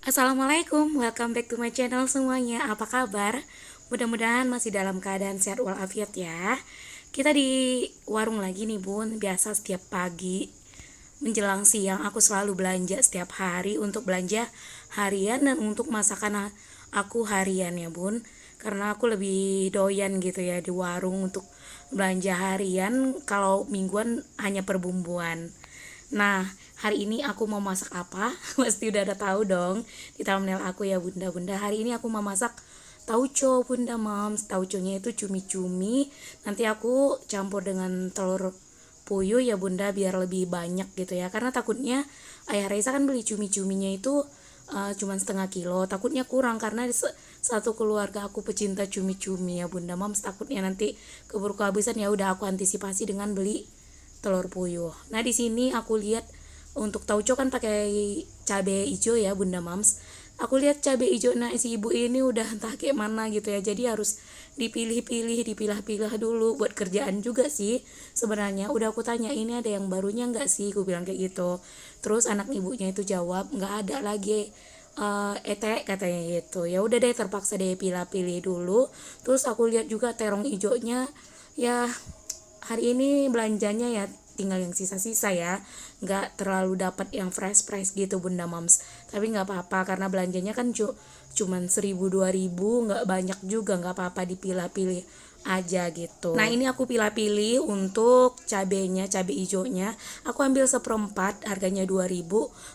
Assalamualaikum, welcome back to my channel semuanya. Apa kabar? Mudah-mudahan masih dalam keadaan sehat walafiat ya. Kita di warung lagi nih bun. Biasa setiap pagi menjelang siang aku selalu belanja setiap hari untuk belanja harian dan untuk masakan aku harian ya bun. Karena aku lebih doyan gitu ya di warung untuk belanja harian. Kalau mingguan hanya perbumbuan. Nah, hari ini aku mau masak apa? Pasti udah ada tahu dong di thumbnail aku ya bunda-bunda. Hari ini aku mau masak tauco bunda moms. Tauconya itu cumi-cumi. Nanti aku campur dengan telur puyuh ya bunda biar lebih banyak gitu ya. Karena takutnya ayah Reza kan beli cumi-cuminya itu cuman setengah kilo. Takutnya kurang karena satu keluarga aku pecinta cumi-cumi ya bunda moms. Takutnya nanti keburu kehabisan, ya udah aku antisipasi dengan beli telur puyuh. Nah, di sini aku lihat untuk tauco kan pakai cabai hijau ya Bunda Mams. Aku lihat cabai hijau nah si ibu ini udah entah kayak mana gitu ya. Jadi harus dipilih-pilih, dipilah-pilah dulu buat kerjaan juga sih. Sebenarnya udah aku tanya ini ada yang barunya nggak sih, aku bilang kayak gitu. Terus anak ibunya itu jawab nggak ada lagi ete katanya gitu. Ya udah deh terpaksa deh pilih-pilih dulu. Terus aku lihat juga terong hijaunya ya. Hari ini belanjanya ya tinggal yang sisa-sisa ya, nggak terlalu dapat yang fresh gitu Bunda Moms, tapi nggak apa-apa karena belanjanya kan cuman 1.000 2.000, nggak banyak juga, nggak apa-apa dipilah-pilih aja gitu. Nah, ini aku pilih-pilih untuk cabenya, cabai hijaunya aku ambil seperempat, harganya 2.000,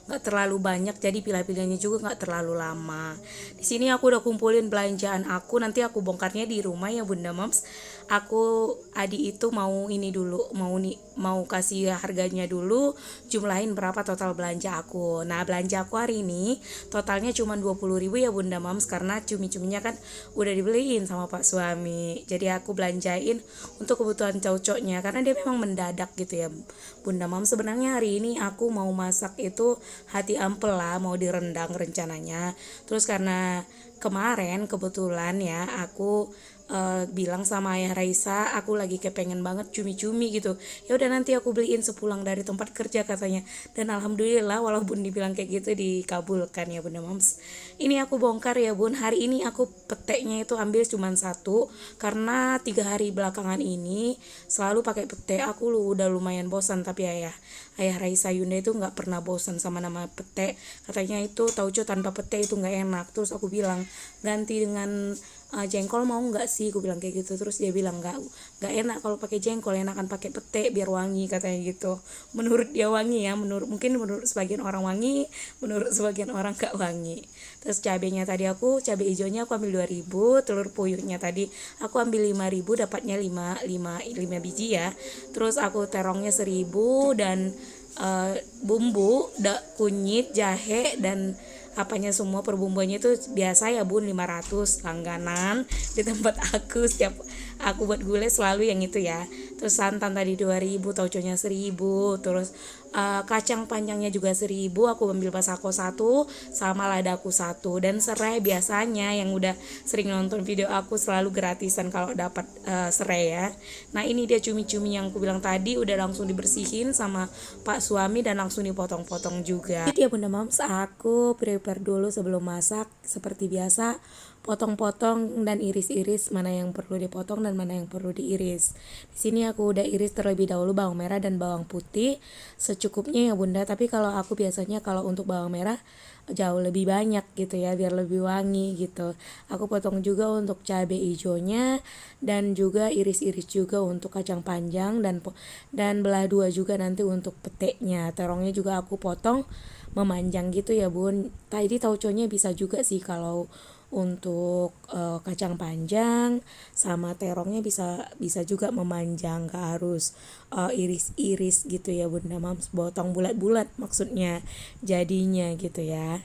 nggak terlalu banyak jadi pilih-pilihnya juga nggak terlalu lama. Di sini aku udah kumpulin belanjaan aku, nanti aku bongkarnya di rumah ya Bunda Moms. Aku Adi itu mau ini dulu, mau kasih harganya dulu, jumlahin berapa total belanja aku. Nah, belanja aku hari ini totalnya cuma 20.000 ya Bunda Moms, karena cumi-cuminya kan udah dibeliin sama Pak suami. Jadi aku belanjain untuk kebutuhan cocoknya karena dia memang mendadak gitu ya Bunda Moms. Sebenarnya hari ini aku mau masak itu hati ampel lah, mau direndang rencananya. Terus karena kemarin kebetulan ya aku bilang sama ayah Raisa aku lagi kepengen banget cumi-cumi gitu, ya udah nanti aku beliin sepulang dari tempat kerja katanya. Dan alhamdulillah walaupun dibilang kayak gitu dikabulkan ya Bunda Moms. Ini aku bongkar ya Bun, hari ini aku peteknya itu ambil cuma satu karena 3 hari belakangan ini selalu pakai petek. Aku udah lumayan bosan, tapi ayah Raisa Yunda itu nggak pernah bosan sama nama petek. Katanya itu tauco tanpa petek itu nggak enak. Terus aku bilang ganti dengan jengkol mau nggak sih, aku bilang kayak gitu. Terus dia bilang nggak enak kalau pakai jengkol, enakan pakai pete biar wangi katanya gitu. Menurut dia wangi ya, mungkin menurut sebagian orang wangi, menurut sebagian orang nggak wangi. Terus cabenya tadi cabai hijaunya aku ambil 2.000, telur puyuhnya tadi aku ambil 5.000, dapatnya 5 biji ya. Terus aku terongnya 1.000 dan bumbu kunyit, jahe dan apanya semua perbumbuannya itu biasa ya Bun, 500 langganan di tempat aku. Setiap aku buat gulai selalu yang itu ya. Terus santan tadi 2.000, tauconya 1.000, terus kacang panjangnya juga 1.000, aku ambil basako 1 sama ladaku 1, dan serai biasanya yang udah sering nonton video aku selalu gratisan kalau dapat serai ya. Nah, ini dia cumi-cumi yang aku bilang tadi udah langsung dibersihin sama Pak suami dan langsung dipotong-potong juga. Jadi ya Bunda Moms, aku prepare dulu sebelum masak seperti biasa, potong-potong dan iris-iris mana yang perlu dipotong dan mana yang perlu diiris. Di sini aku udah iris terlebih dahulu bawang merah dan bawang putih secukupnya ya Bunda, tapi kalau aku biasanya kalau untuk bawang merah jauh lebih banyak gitu ya biar lebih wangi gitu. Aku potong juga untuk cabai hijaunya dan juga iris-iris juga untuk kacang panjang dan belah dua juga nanti untuk peteknya. Terongnya juga aku potong memanjang gitu ya Bun. Tadi tauconya bisa juga sih kalau untuk kacang panjang sama terongnya bisa juga memanjang, gak harus iris-iris gitu ya Bunda Mams, potong bulat-bulat maksudnya jadinya gitu ya.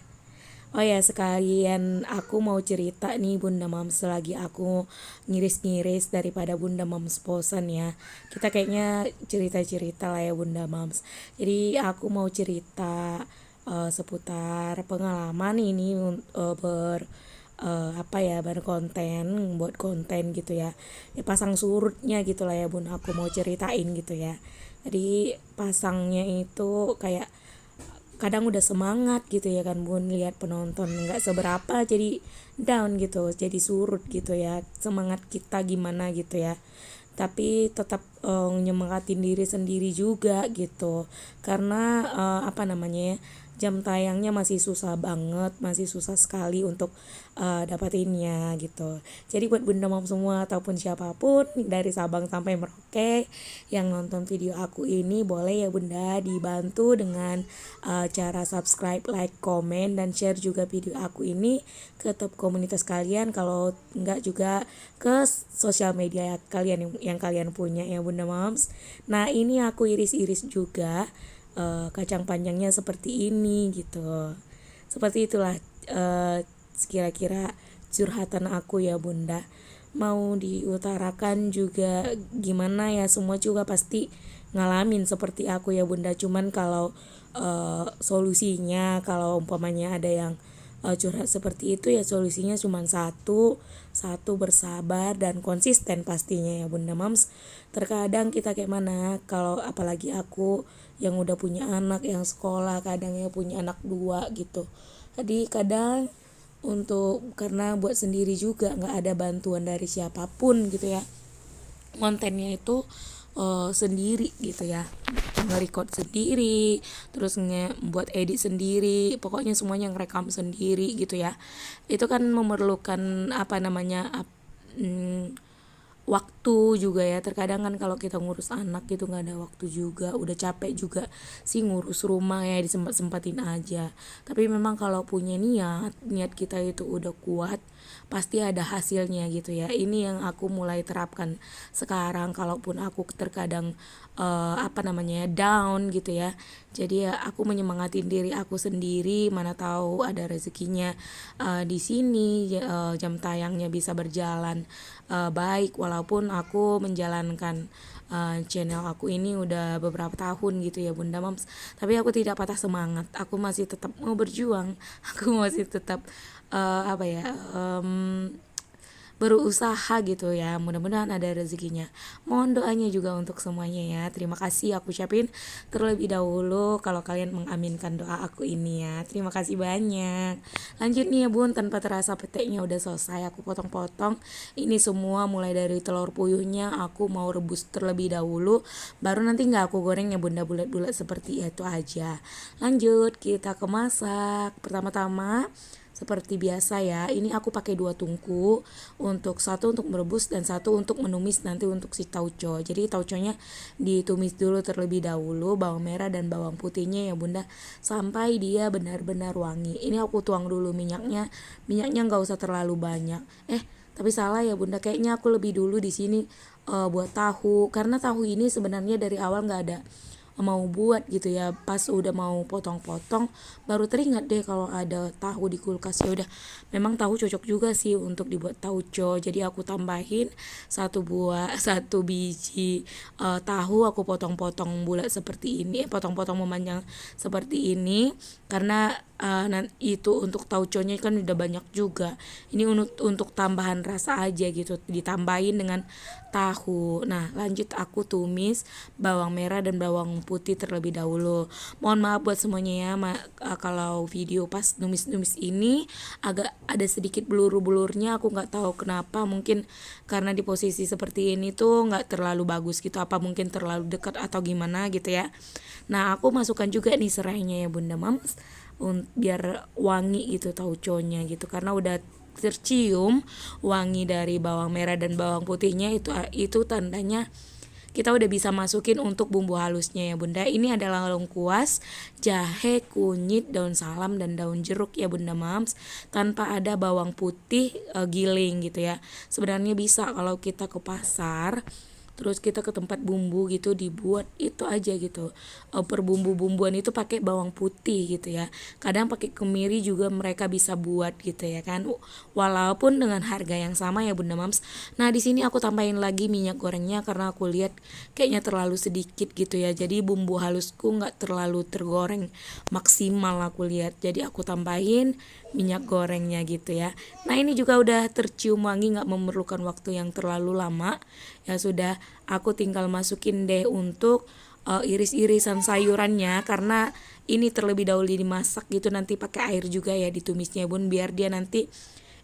Oh ya, sekalian aku mau cerita nih Bunda Mams, selagi aku ngiris-ngiris daripada Bunda Mams bosan ya. Kita kayaknya cerita-cerita lah ya Bunda Mams. Jadi aku mau cerita seputar pengalaman ini apa ya, berkonten, buat konten gitu ya, pasang surutnya gitu lah ya Bun, aku mau ceritain gitu ya. Jadi pasangnya itu kayak kadang udah semangat gitu ya kan bun, lihat penonton nggak seberapa jadi down gitu, jadi surut gitu ya semangat kita gimana gitu ya. Tapi tetap nyemangatin diri sendiri juga gitu, karena apa namanya ya, jam tayangnya masih susah banget, masih susah sekali untuk dapatinnya gitu. Jadi buat bunda mom semua ataupun siapapun dari Sabang sampai Merauke yang nonton video aku ini, boleh ya bunda dibantu dengan cara subscribe, like, komen, dan share juga video aku ini ke top komunitas kalian, kalau enggak juga ke sosial media kalian yang kalian punya ya bunda moms. Nah ini aku iris-iris juga kacang panjangnya seperti ini gitu. Seperti itulah kira-kira curhatan aku ya bunda. Mau diutarakan juga gimana ya, semua juga pasti ngalamin seperti aku ya bunda. Cuman kalau solusinya, kalau umpamanya ada yang curhat seperti itu ya, solusinya cuma satu bersabar dan konsisten pastinya ya bunda moms. Terkadang kita kayak mana, kalau apalagi aku yang udah punya anak yang sekolah, kadang ya punya anak 2 gitu, jadi kadang karena buat sendiri juga nggak ada bantuan dari siapapun gitu ya, kontennya itu sendiri gitu ya, nge-record sendiri, terus buat edit sendiri, pokoknya semuanya ngerekam sendiri gitu ya. Itu kan memerlukan apa namanya waktu juga ya. Terkadang kan kalau kita ngurus anak gitu nggak ada waktu juga, udah capek juga sih ngurus rumah ya, disempat-sempatin aja. Tapi memang kalau punya niat kita itu udah kuat, pasti ada hasilnya gitu ya. Ini yang aku mulai terapkan sekarang, kalaupun aku terkadang apa namanya down gitu ya, jadi ya aku menyemangatin diri aku sendiri, mana tahu ada rezekinya di sini, jam tayangnya bisa berjalan baik, walaupun aku menjalankan channel aku ini udah beberapa tahun gitu ya bunda moms, tapi aku tidak patah semangat, aku masih tetap mau berjuang, aku masih tetap apa ya, berusaha gitu ya. Mudah-mudahan ada rezekinya. Mohon doanya juga untuk semuanya ya. Terima kasih aku ucapin terlebih dahulu kalau kalian mengaminkan doa aku ini ya. Terima kasih banyak. Lanjut nih ya bun, tanpa terasa peteknya udah selesai aku potong-potong. Ini semua mulai dari telur puyuhnya aku mau rebus terlebih dahulu, baru nanti nggak aku goreng ya bunda, bulat-bulat seperti itu aja. Lanjut kita ke masak. Pertama-tama seperti biasa ya, ini aku pakai 2 tungku, satu untuk merebus dan satu untuk menumis nanti untuk si tauco. Jadi tauconya ditumis dulu terlebih dahulu, bawang merah dan bawang putihnya ya bunda, sampai dia benar-benar wangi. Ini aku tuang dulu minyaknya nggak usah terlalu banyak. Tapi salah ya bunda, kayaknya aku lebih dulu di sini buat tahu, karena tahu ini sebenarnya dari awal nggak ada mau buat gitu ya. Pas udah mau potong-potong baru teringat deh kalau ada tahu di kulkas. Ya udah, memang tahu cocok juga sih untuk dibuat tauco, jadi aku tambahin satu biji tahu, aku potong-potong bulat seperti ini, potong-potong memanjang seperti ini, karena itu untuk tauconya kan udah banyak juga. Ini untuk tambahan rasa aja gitu, ditambahin dengan tahu. Nah lanjut aku tumis bawang merah dan bawang putih terlebih dahulu. Mohon maaf buat semuanya ya, kalau video pas numis-numis ini agak ada sedikit blur-blurnya, aku nggak tahu kenapa, mungkin karena di posisi seperti ini tuh nggak terlalu bagus gitu, apa mungkin terlalu dekat atau gimana gitu ya. Nah aku masukkan juga nih serainya ya bunda moms, biar wangi gitu tauconya gitu, karena udah tercium wangi dari bawang merah dan bawang putihnya, itu tandanya kita udah bisa masukin untuk bumbu halusnya ya bunda. Ini adalah lengkuas, jahe, kunyit, daun salam, dan daun jeruk ya bunda moms, tanpa ada bawang putih giling gitu ya. Sebenarnya bisa kalau kita ke pasar terus kita ke tempat bumbu gitu, dibuat itu aja gitu, per bumbu-bumbuan itu pakai bawang putih gitu ya. Kadang pakai kemiri juga mereka bisa buat gitu ya kan, walaupun dengan harga yang sama ya bunda moms. Nah di sini aku tambahin lagi minyak gorengnya, karena aku lihat kayaknya terlalu sedikit gitu ya, jadi bumbu halusku nggak terlalu tergoreng maksimal aku lihat, jadi aku tambahin minyak gorengnya gitu ya. Nah ini juga udah tercium wangi, nggak memerlukan waktu yang terlalu lama. Ya sudah, aku tinggal masukin deh untuk iris-irisan sayurannya, karena ini terlebih dahulu dimasak gitu, nanti pakai air juga ya ditumisnya bun, biar dia nanti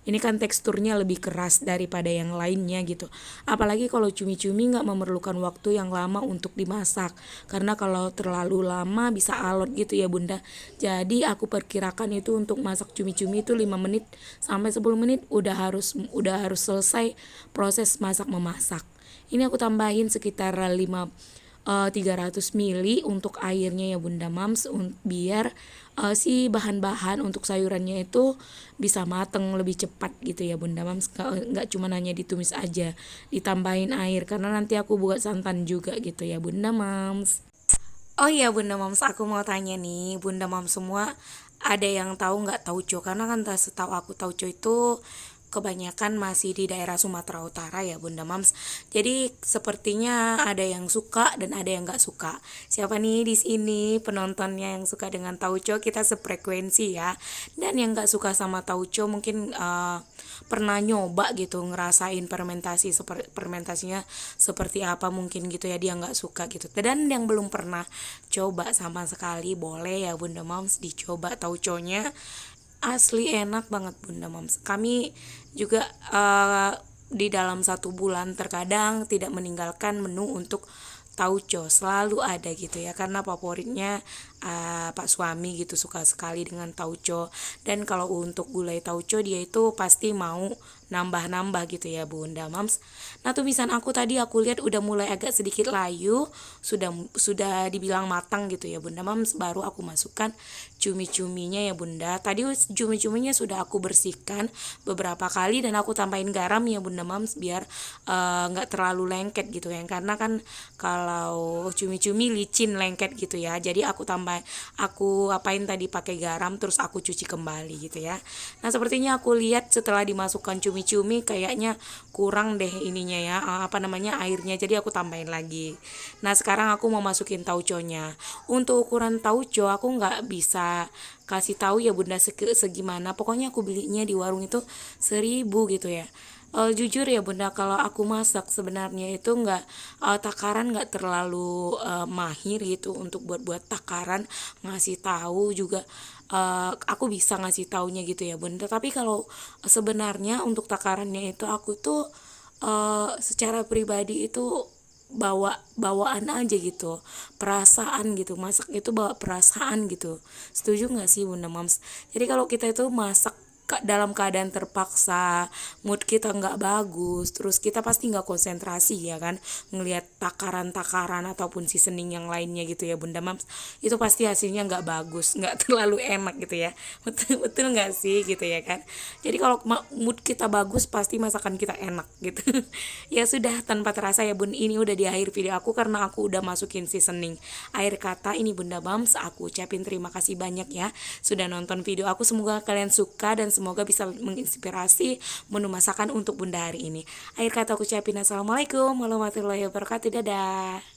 ini kan teksturnya lebih keras daripada yang lainnya gitu. Apalagi kalau cumi-cumi nggak memerlukan waktu yang lama untuk dimasak, karena kalau terlalu lama bisa alot gitu ya bunda. Jadi aku perkirakan itu untuk masak cumi-cumi itu 5 menit sampai 10 menit udah harus selesai proses masak memasak. Ini aku tambahin sekitar 300 mili untuk airnya ya bunda mams, biar si bahan-bahan untuk sayurannya itu bisa mateng lebih cepat gitu ya bunda mams. Nggak cuma hanya ditumis aja, ditambahin air karena nanti aku buat santan juga gitu ya bunda mams. Oh iya bunda mams, aku mau tanya nih bunda mams semua, ada yang tahu nggak tauco? Karena kan setahu aku tauco itu kebanyakan masih di daerah Sumatera Utara ya bunda mams. Jadi sepertinya ada yang suka dan ada yang nggak suka. Siapa nih di sini penontonnya yang suka dengan tauco? Kita sefrekuensi ya. Dan yang nggak suka sama tauco mungkin pernah nyoba gitu, ngerasain fermentasinya seperti apa mungkin gitu ya, dia nggak suka gitu. Dan yang belum pernah coba sama sekali, boleh ya bunda mams dicoba tauconya. Asli enak banget bunda mams. Kami juga di dalam 1 bulan terkadang tidak meninggalkan menu untuk tauco, selalu ada gitu ya, karena favoritnya Pak suami gitu, suka sekali dengan tauco. Dan kalau untuk gulai tauco dia itu pasti mau nambah-nambah gitu ya bunda mams. Nah tumisan aku tadi aku lihat udah mulai agak sedikit layu, sudah dibilang matang gitu ya bunda mams. Baru aku masukkan cumi-cuminya ya bunda. Tadi cumi-cuminya sudah aku bersihkan beberapa kali dan aku tambahin garam ya bunda mams, biar nggak terlalu lengket gitu ya, karena kan kalau cumi-cumi licin lengket gitu ya. Jadi aku apain tadi pakai garam, terus aku cuci kembali gitu ya. Nah sepertinya aku lihat setelah dimasukkan cumi-cumi kayaknya kurang deh ininya ya, airnya, jadi aku tambahin lagi. Nah sekarang aku mau masukin tauconya. Untuk ukuran tauco aku nggak bisa kasih tahu ya bunda segimana, pokoknya aku belinya di warung itu 1.000 gitu ya. Jujur ya bunda, kalau aku masak sebenarnya itu takaran nggak terlalu mahir gitu untuk buat takaran, ngasih tahu juga aku bisa ngasih taunya gitu ya bunda. Tapi kalau sebenarnya untuk takarannya itu aku tuh secara pribadi itu bawaan aja gitu, perasaan gitu, masak itu bawa perasaan gitu. Setuju nggak sih bunda mams? Jadi kalau kita itu masak dalam keadaan terpaksa, mood kita nggak bagus, terus kita pasti nggak konsentrasi ya kan, ngelihat takaran-takaran ataupun seasoning yang lainnya gitu ya bunda mams, itu pasti hasilnya nggak bagus, nggak terlalu enak gitu ya. Betul nggak sih gitu ya kan. Jadi kalau mood kita bagus pasti masakan kita enak gitu. Ya sudah, tanpa terasa ya bun, ini udah di akhir video aku karena aku udah masukin seasoning. Akhir kata ini bunda mams, aku ucapin terima kasih banyak ya sudah nonton video aku. Semoga kalian suka dan semoga bisa menginspirasi menu masakan untuk bunda hari ini. Akhir kata aku ucapin assalamualaikum warahmatullahi wabarakatuh. Dadah.